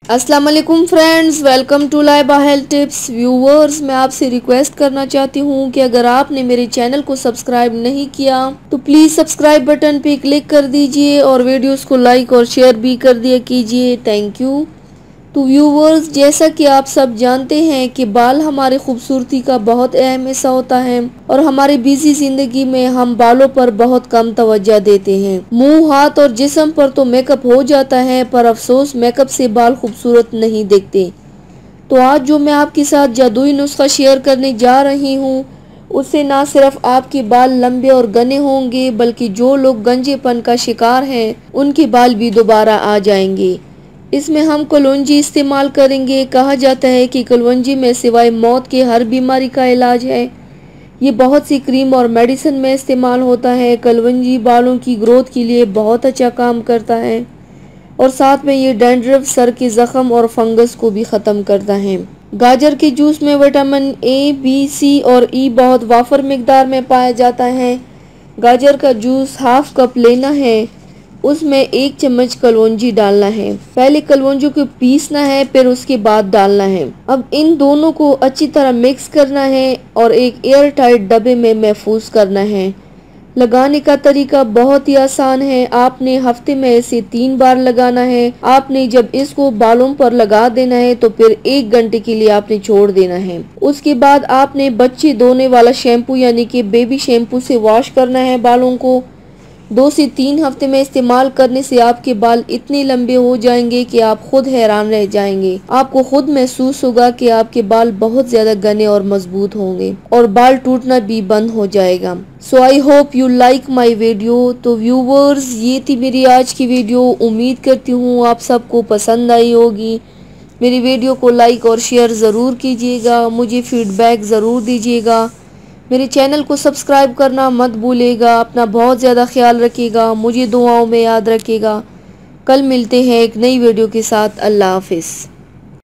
अस्सलाम वालेकुम friends, welcome to Laiba health tips. Viewers, मैं आपसे रिक्वेस्ट करना चाहती हूँ कि अगर आपने मेरे चैनल को सब्सक्राइब नहीं किया तो प्लीज़ सब्सक्राइब बटन पे क्लिक कर दीजिए और वीडियोस को लाइक और शेयर भी कर दिया कीजिए। Thank you. तो व्यूवर्स, जैसा कि आप सब जानते हैं कि बाल हमारी खूबसूरती का बहुत अहम हिस्सा होता है और हमारी बिजी जिंदगी में हम बालों पर बहुत कम तवज्जो देते हैं। मुंह, हाथ और जिस्म पर तो मेकअप हो जाता है, पर अफसोस मेकअप से बाल खूबसूरत नहीं दिखते। तो आज जो मैं आपके साथ जादुई नुस्खा शेयर करने जा रही हूँ, उससे ना सिर्फ आपके बाल लंबे और घने होंगे, बल्कि जो लोग गंजेपन का शिकार हैं उनके बाल भी दोबारा आ जाएंगे। इसमें हम कलौंजी इस्तेमाल करेंगे। कहा जाता है कि कलौंजी में सिवाय मौत के हर बीमारी का इलाज है। ये बहुत सी क्रीम और मेडिसिन में इस्तेमाल होता है। कलौंजी बालों की ग्रोथ के लिए बहुत अच्छा काम करता है और साथ में ये डैंड्रफ, सर के जख्म और फंगस को भी ख़त्म करता है। गाजर के जूस में विटामिन ए, बी, सी और ई बहुत वाफर मिकदार में पाया जाता है। गाजर का जूस हाफ कप लेना है, उसमें 1 चम्मच कलौंजी डालना है। पहले कलौंजी को पीसना है, फिर उसके बाद डालना है। अब इन दोनों को अच्छी तरह मिक्स करना है और एक एयर टाइट डब्बे में महफूज करना है। लगाने का तरीका बहुत ही आसान है। आपने हफ्ते में इसे 3 बार लगाना है। आपने जब इसको बालों पर लगा देना है तो फिर 1 घंटे के लिए आपने छोड़ देना है। उसके बाद आपने बच्चे धोने वाला शैम्पू यानी कि बेबी शैम्पू से वॉश करना है बालों को। 2 से 3 हफ्ते में इस्तेमाल करने से आपके बाल इतने लंबे हो जाएंगे कि आप खुद हैरान रह जाएंगे। आपको खुद महसूस होगा कि आपके बाल बहुत ज्यादा घने और मजबूत होंगे और बाल टूटना भी बंद हो जाएगा। So I hope you like my video. तो व्यूवर्स, ये थी मेरी आज की वीडियो। उम्मीद करती हूँ आप सबको पसंद आई होगी। मेरी वीडियो को लाइक और शेयर ज़रूर कीजिएगा। मुझे फीडबैक ज़रूर दीजिएगा। मेरे चैनल को सब्सक्राइब करना मत भूलिएगा। अपना बहुत ज़्यादा ख्याल रखिएगा। मुझे दुआओं में याद रखिएगा। कल मिलते हैं एक नई वीडियो के साथ। अल्लाह हाफिज़।